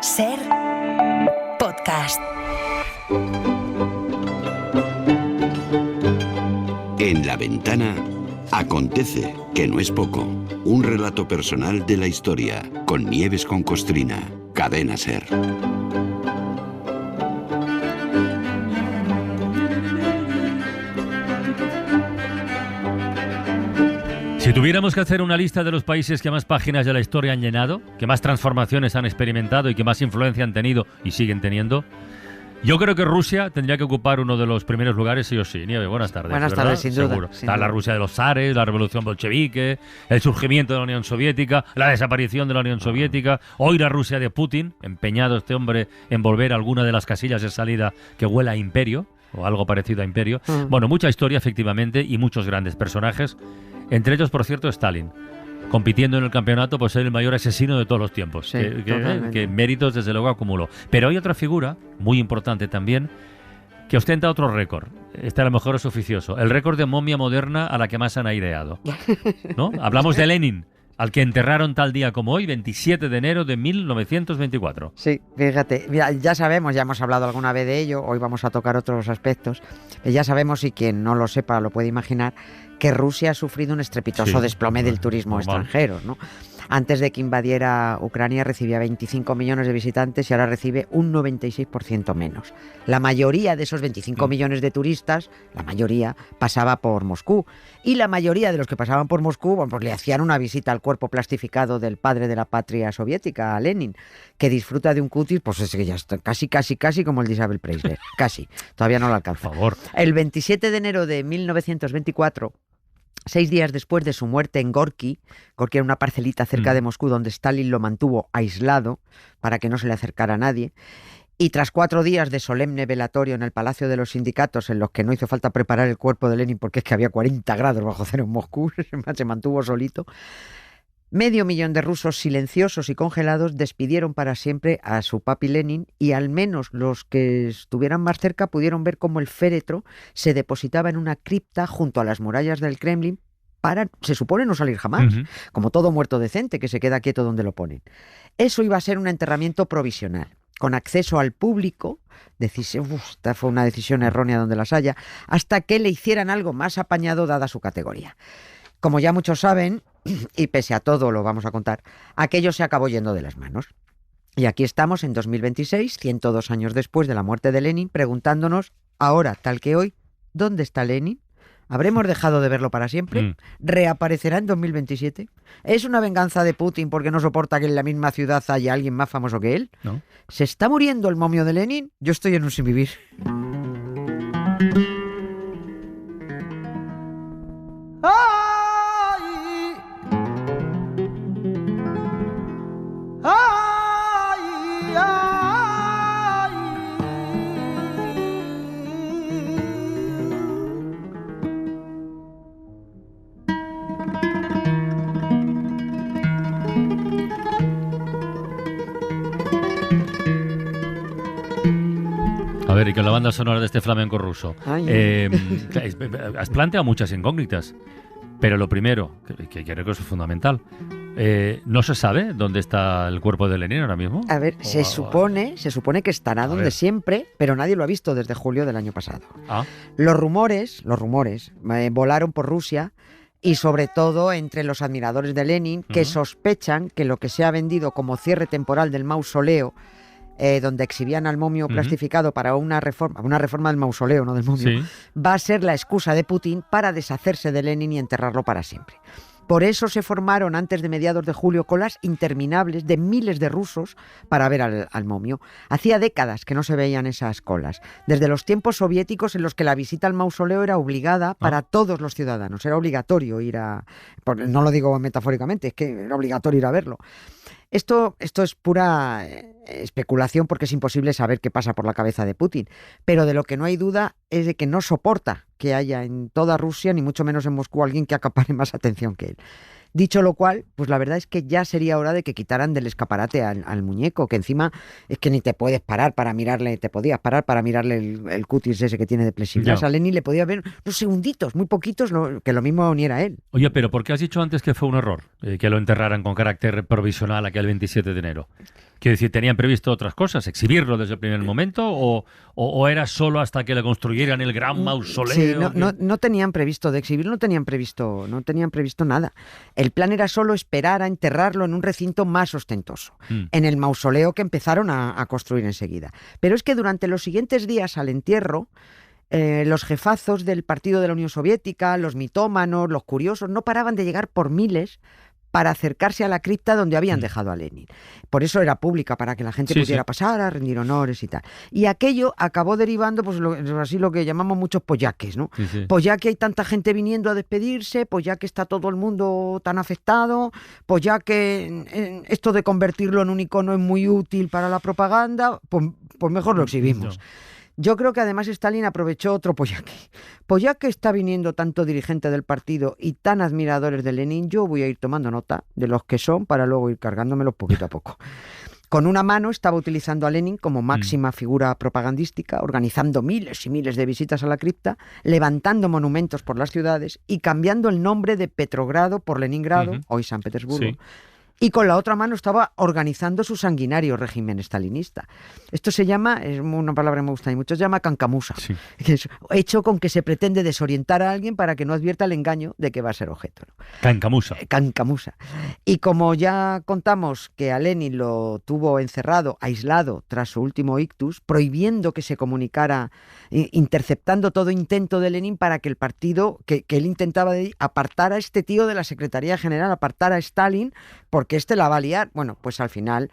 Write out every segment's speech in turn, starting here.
Ser podcast. En La Ventana acontece, que no es poco. Un relato personal de la historia, con Nieves con Costrina. Cadena Ser. Si tuviéramos que hacer una lista de los países que más páginas de la historia han llenado, que más transformaciones han experimentado y que más influencia han tenido y siguen teniendo, yo creo que Rusia tendría que ocupar uno de los primeros lugares, sí o sí. Nieve, buenas tardes. Buenas ¿verdad? tardes, sin duda. Seguro. Sin Está duda. la Rusia de los zares, la revolución bolchevique, el surgimiento de la Unión Soviética, la desaparición de la Unión Soviética, hoy la Rusia de Putin, empeñado este hombre en volver a alguna de las casillas de salida que huela a imperio, o algo parecido a imperio. Bueno, mucha historia, efectivamente, y muchos grandes personajes. Entre ellos, por cierto, Stalin, compitiendo en el campeonato por ser el mayor asesino de todos los tiempos, Sí, que méritos desde luego acumuló. Pero hay otra figura, muy importante también, que ostenta otro récord. Este a lo mejor es oficioso. El récord de momia moderna a la que más han aireado, ¿no? Hablamos de Lenin, al que enterraron tal día como hoy, 27 de enero de 1924. Sí, fíjate, mira, ya sabemos, ya hemos hablado alguna vez de ello, hoy vamos a tocar otros aspectos, ya sabemos, y quien no lo sepa lo puede imaginar, que Rusia ha sufrido un estrepitoso Sí, desplome del turismo normal. extranjero, ¿no? Antes de que invadiera Ucrania recibía 25 millones de visitantes y ahora recibe un 96% menos. La mayoría de esos 25 millones de turistas, la mayoría, pasaba por Moscú. Y la mayoría de los que pasaban por Moscú, bueno, pues le hacían una visita al cuerpo plastificado del padre de la patria soviética, a Lenin, que disfruta de un cutis, pues es que ya está casi como el de Isabel Preisler. Casi. Todavía no lo alcanza. Por favor. El 27 de enero de 1924, 6 días después de su muerte en Gorki era una parcelita cerca de Moscú donde Stalin lo mantuvo aislado para que no se le acercara a nadie, y tras 4 días de solemne velatorio en el Palacio de los Sindicatos, en los que no hizo falta preparar el cuerpo de Lenin porque es que había 40 grados bajo cero en Moscú, se mantuvo solito, 500.000 de rusos silenciosos y congelados despidieron para siempre a su papi Lenin, y al menos los que estuvieran más cerca pudieron ver cómo el féretro se depositaba en una cripta junto a las murallas del Kremlin para, se supone, no salir jamás, como todo muerto decente que se queda quieto donde lo ponen. Eso iba a ser un enterramiento provisional, con acceso al público. Esta fue una decisión errónea donde las haya, hasta que le hicieran algo más apañado dada su categoría. Como ya muchos saben, y pese a todo lo vamos a contar, aquello se acabó yendo de las manos. Y aquí estamos en 2026, 102 años después de la muerte de Lenin, preguntándonos, ahora, tal que hoy, ¿dónde está Lenin? ¿Habremos dejado de verlo para siempre? ¿Reaparecerá en 2027? ¿Es una venganza de Putin porque no soporta que en la misma ciudad haya alguien más famoso que él? ¿No? ¿Se está muriendo el momio de Lenin? Yo estoy en un sinvivir. A ver, y con la banda sonora de este flamenco ruso. Ay. Has planteado muchas incógnitas, pero lo primero, que creo que eso es fundamental, ¿no se sabe dónde está el cuerpo de Lenin ahora mismo? A ver, se supone que estará donde ver. siempre, pero nadie lo ha visto desde julio del año pasado. Ah, Los rumores volaron por Rusia, y sobre todo entre los admiradores de Lenin, que sospechan que lo que se ha vendido como cierre temporal del mausoleo, donde exhibían al momio plastificado para una reforma del mausoleo, no del momio, sí. va a ser la excusa de Putin para deshacerse de Lenin y enterrarlo para siempre. Por eso se formaron antes de mediados de julio colas interminables de miles de rusos para ver al momio. Hacía décadas que no se veían esas colas, desde los tiempos soviéticos en los que la visita al mausoleo era obligada para todos los ciudadanos, era obligatorio ir a... No lo digo metafóricamente, es que era obligatorio ir a verlo. Esto es pura especulación, porque es imposible saber qué pasa por la cabeza de Putin, pero de lo que no hay duda es de que no soporta que haya en toda Rusia, ni mucho menos en Moscú, alguien que acapare más atención que él. Dicho lo cual, pues la verdad es que ya sería hora de que quitaran del escaparate al muñeco, que encima es que ni te puedes parar para mirarle, te podías parar para mirarle el cutis ese que tiene de plexiglas. A Lenin le podía ver unos segunditos, muy poquitos, que lo mismo ni era él. Oye, pero ¿por qué has dicho antes que fue un error que lo enterraran con carácter provisional aquel 27 de enero? Quiero decir, ¿tenían previsto otras cosas? ¿Exhibirlo desde el primer momento? ¿O era solo hasta que le construyeran el gran mausoleo? Sí, no tenían previsto de exhibirlo, no tenían previsto nada. El plan era solo esperar a enterrarlo en un recinto más ostentoso, en el mausoleo que empezaron a construir enseguida. Pero es que durante los siguientes días al entierro, los jefazos del partido de la Unión Soviética, los mitómanos, los curiosos, no paraban de llegar por miles para acercarse a la cripta donde habían dejado a Lenin. Por eso era pública, para que la gente pudiera pasar a rendir honores y tal. Y aquello acabó derivando, pues así lo que llamamos muchos pollaques, ¿no? Sí. Pues ya que hay tanta gente viniendo a despedirse, pues ya que está todo el mundo tan afectado, pues ya que esto de convertirlo en un icono es muy útil para la propaganda, pues mejor lo exhibimos. Yo creo que además Stalin aprovechó otro pollaque. Pues ya que está viniendo tanto dirigente del partido y tan admiradores de Lenin, yo voy a ir tomando nota de los que son para luego ir cargándomelos poquito a poco. Con una mano estaba utilizando a Lenin como máxima figura propagandística, organizando miles y miles de visitas a la cripta, levantando monumentos por las ciudades y cambiando el nombre de Petrogrado por Leningrado, hoy San Petersburgo. Sí. Y con la otra mano estaba organizando su sanguinario régimen stalinista. Esto se llama, es una palabra que me gusta mucho, se llama cancamusa. Sí. Es hecho con que se pretende desorientar a alguien para que no advierta el engaño de que va a ser objeto, ¿no? Cancamusa. Cancamusa. Y como ya contamos que a Lenin lo tuvo encerrado, aislado, tras su último ictus, prohibiendo que se comunicara, interceptando todo intento de Lenin para que el partido, que él intentaba apartar a este tío de la Secretaría General, apartar a Stalin, porque este la va a liar. Bueno, pues al final,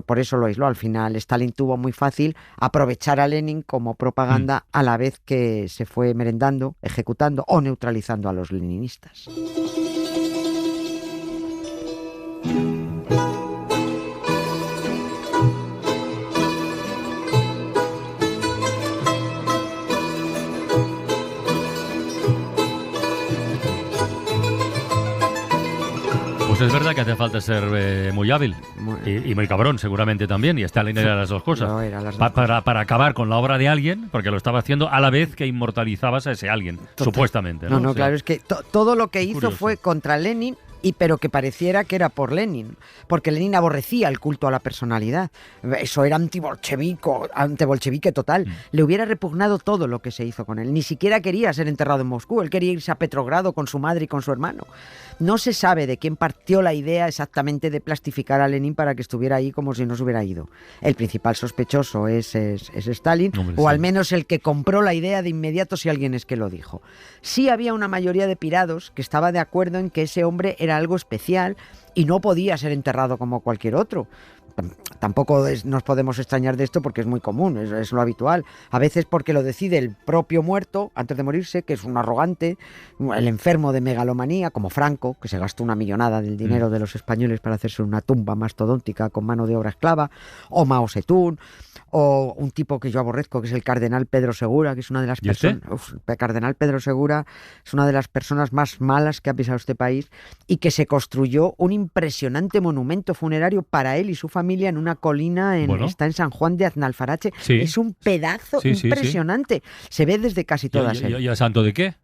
por eso lo aisló, al final Stalin tuvo muy fácil aprovechar a Lenin como propaganda a la vez que se fue merendando, ejecutando o neutralizando a los leninistas. Es verdad que hace falta ser muy hábil y muy cabrón, seguramente también, y Stalin era las dos cosas. No, era las dos cosas. Para acabar con la obra de alguien, porque lo estaba haciendo a la vez que inmortalizabas a ese alguien, supuestamente. No, o sea, claro, es que todo lo que hizo curioso. Fue contra Lenin, pero que pareciera que era por Lenin, porque Lenin aborrecía el culto a la personalidad. Eso era antibolchevique total. Le hubiera repugnado todo lo que se hizo con él. Ni siquiera quería ser enterrado en Moscú. Él quería irse a Petrogrado con su madre y con su hermano. No se sabe de quién partió la idea exactamente de plastificar a Lenin para que estuviera ahí como si no se hubiera ido. El principal sospechoso es Stalin, o al menos el que compró la idea de inmediato, si alguien es que lo dijo. Sí había una mayoría de pirados que estaba de acuerdo en que ese hombre era algo especial y no podía ser enterrado como cualquier otro. Tampoco nos podemos extrañar de esto porque es muy común, es lo habitual. A veces porque lo decide el propio muerto antes de morirse, que es un arrogante, el enfermo de megalomanía, como Franco, que se gastó una millonada del dinero de los españoles para hacerse una tumba mastodóntica con mano de obra esclava, o Mao Zedong, o un tipo que yo aborrezco, que es el cardenal Pedro Segura, que es una de las personas... El cardenal Pedro Segura es una de las personas más malas que ha pisado este país, y que se construyó un impresionante monumento funerario para él y su familia en una colina, está en San Juan de Aznalfarache. Sí. Es un pedazo impresionante. Sí. Se ve desde casi todas. ¿Y a santo de qué?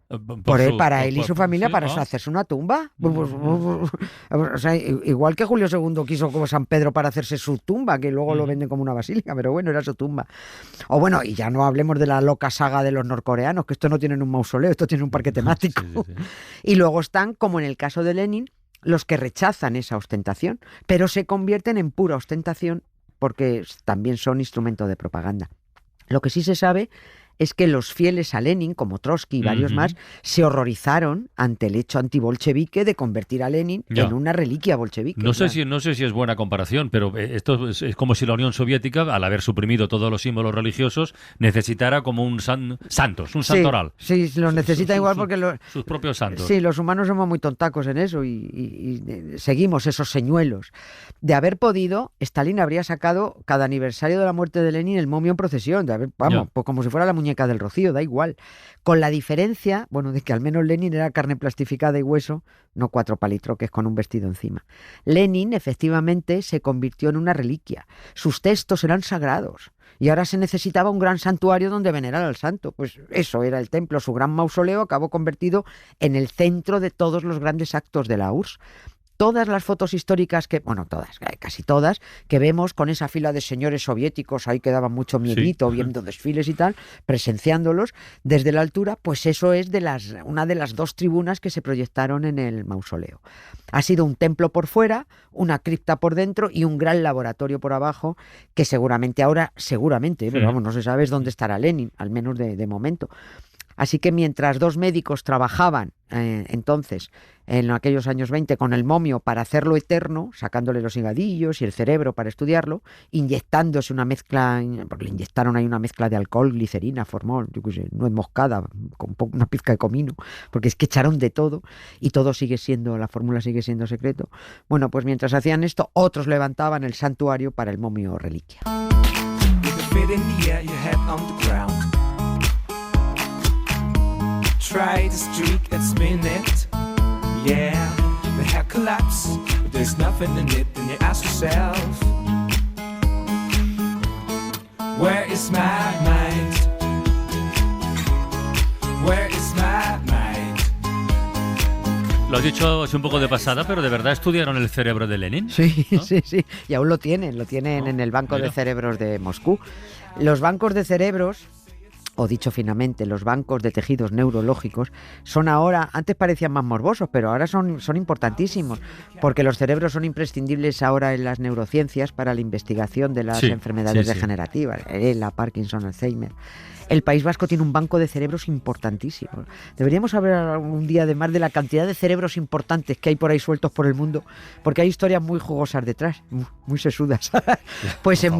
Para él y su familia, para hacerse una tumba. O sea, igual que Julio II quiso como San Pedro para hacerse su tumba, que luego lo venden como una basílica, pero bueno, era su tumba. O bueno, y ya no hablemos de la loca saga de los norcoreanos, que esto no tienen un mausoleo, esto tiene un parque temático. Sí. Y luego están, como en el caso de Lenin, los que rechazan esa ostentación, pero se convierten en pura ostentación porque también son instrumento de propaganda. Lo que sí se sabe es que los fieles a Lenin, como Trotsky y varios más, se horrorizaron ante el hecho antibolchevique de convertir a Lenin en una reliquia bolchevique. No sé si es buena comparación, pero esto es como si la Unión Soviética, al haber suprimido todos los símbolos religiosos, necesitara como un santoral. Sí, los necesita igual porque sus propios santos. Sí, los humanos somos muy tontacos en eso y seguimos esos señuelos. De haber podido, Stalin habría sacado cada aniversario de la muerte de Lenin el momio en procesión, pues como si fuera la muñeca del Rocío, da igual. Con la diferencia, de que al menos Lenin era carne plastificada y hueso, no 4 palitroques con un vestido encima. Lenin, efectivamente, se convirtió en una reliquia. Sus textos eran sagrados. Y ahora se necesitaba un gran santuario donde venerar al santo. Pues eso era el templo. Su gran mausoleo acabó convertido en el centro de todos los grandes actos de la URSS. todas las fotos históricas casi todas, que vemos con esa fila de señores soviéticos ahí que daban mucho miedito, viendo desfiles y tal, presenciándolos desde la altura, pues eso es una de las 2 tribunas que se proyectaron en el mausoleo. Ha sido un templo por fuera, una cripta por dentro y un gran laboratorio por abajo, que seguramente, pero vamos, no se sabe dónde estará Lenin, al menos de momento. Así que mientras 2 médicos trabajaban entonces, en aquellos años 20, con el momio para hacerlo eterno, sacándole los higadillos y el cerebro para estudiarlo, inyectándose una mezcla, porque le inyectaron ahí una mezcla de alcohol, glicerina, formol, nuez moscada, con una pizca de comino, porque es que echaron de todo y la fórmula sigue siendo secreto. Bueno, pues mientras hacían esto, otros levantaban el santuario para el momio reliquia. Try to streak at minute. Yeah, the hair collapse, but there's nothing in it. And you ask yourself, where is my mind? Where is my mind? Lo has dicho así un poco de pasada, pero ¿de verdad estudiaron el cerebro de Lenin? Sí, ¿no? sí. Y aún lo tienen en el Banco de Cerebros de Moscú. Los bancos de cerebros, o dicho finamente, los bancos de tejidos neurológicos, son ahora, antes parecían más morbosos, pero ahora son importantísimos, porque los cerebros son imprescindibles ahora en las neurociencias para la investigación de las enfermedades degenerativas, la Parkinson, Alzheimer. El País Vasco tiene un banco de cerebros importantísimo. Deberíamos hablar un día además de la cantidad de cerebros importantes que hay por ahí sueltos por el mundo, porque hay historias muy jugosas detrás, muy sesudas. Pues en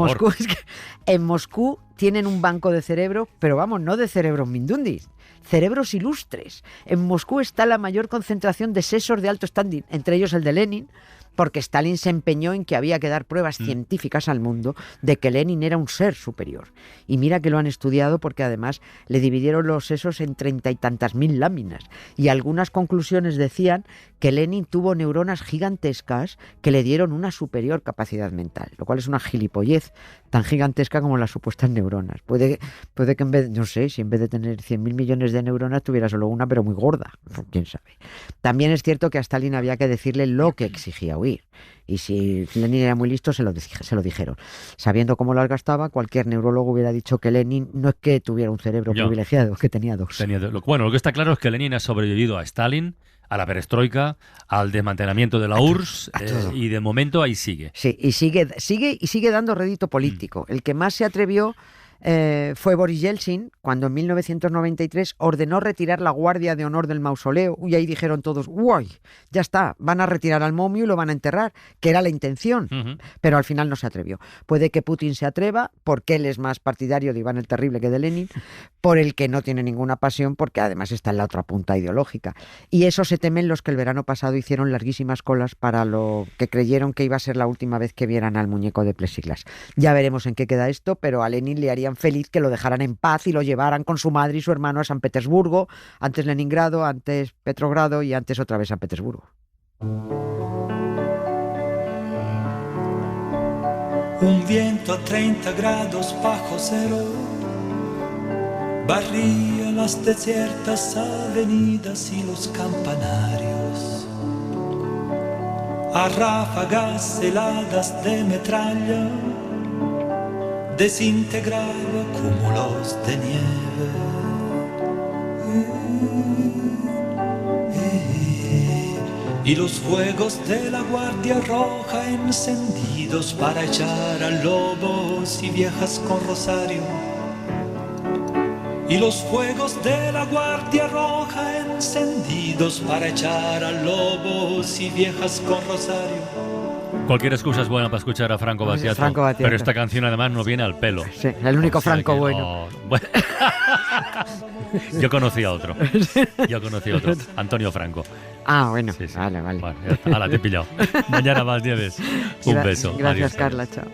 Moscú tienen un banco de cerebros, pero vamos, no de cerebros mindundis, cerebros ilustres. En Moscú está la mayor concentración de sesos de alto standing, entre ellos el de Lenin, porque Stalin se empeñó en que había que dar pruebas científicas al mundo de que Lenin era un ser superior. Y mira que lo han estudiado, porque además le dividieron los sesos en 30 y tantas mil láminas. Y algunas conclusiones decían que Lenin tuvo neuronas gigantescas que le dieron una superior capacidad mental, lo cual es una gilipollez tan gigantesca como las supuestas neuronas. Puede que en vez de tener 100.000 millones de neuronas tuviera solo una, pero muy gorda, quién sabe. También es cierto que a Stalin había que decirle lo que exigía oír. Y si Lenin era muy listo, se lo dijeron. Sabiendo cómo las gastaba, cualquier neurólogo hubiera dicho que Lenin no es que tuviera un cerebro privilegiado, que tenía 2. Bueno, lo que está claro es que Lenin ha sobrevivido a Stalin, a la perestroika, al desmantelamiento de la URSS, y de momento ahí sigue. Sí, y sigue dando rédito político. El que más se atrevió fue Boris Yeltsin, cuando en 1993 ordenó retirar la guardia de honor del mausoleo, y ahí dijeron todos, ¡uy! Ya está, van a retirar al momio y lo van a enterrar, que era la intención, pero al final no se atrevió. Puede que Putin se atreva, porque él es más partidario de Iván el Terrible que de Lenin, por el que no tiene ninguna pasión, porque además está en la otra punta ideológica. Y eso se temen los que el verano pasado hicieron larguísimas colas para lo que creyeron que iba a ser la última vez que vieran al muñeco de plexiglas. Ya veremos en qué queda esto, pero a Lenin le harían feliz que lo dejaran en paz y lo llevaran con su madre y su hermano a San Petersburgo, antes Leningrado, antes Petrogrado y antes otra vez San Petersburgo. Un viento a 30 grados bajo cero barría las desiertas avenidas y los campanarios. A ráfagas heladas de metralla desintegraba cúmulos de nieve. Y los fuegos de la Guardia Roja encendidos para echar a lobos y viejas con rosario. Y los fuegos de la Guardia Roja encendidos para echar a lobos y viejas con rosario. Cualquier excusa es buena para escuchar a Franco Battiato, pero esta canción además no viene al pelo. Sí, el único Franco bueno. Yo conocí a otro, Antonio Franco. Ah, bueno, sí. Vale. Bueno, te he pillado. Mañana más, Nieves. Un beso. Gracias, Adiós, Carla, chao.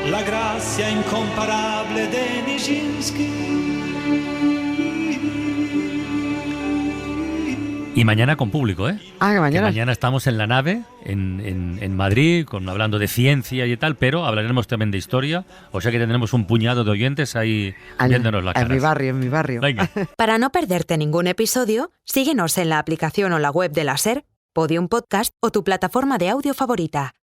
La gracia incomparable de Nijinsky. Y mañana con público, ¿eh? Ah, que mañana. Que mañana estamos en la nave, en Madrid, hablando de ciencia y tal, pero hablaremos también de historia. O sea que tendremos un puñado de oyentes ahí viéndonos la cara. En mi barrio. Venga. Para no perderte ningún episodio, síguenos en la aplicación o la web de la SER, Podium Podcast o tu plataforma de audio favorita.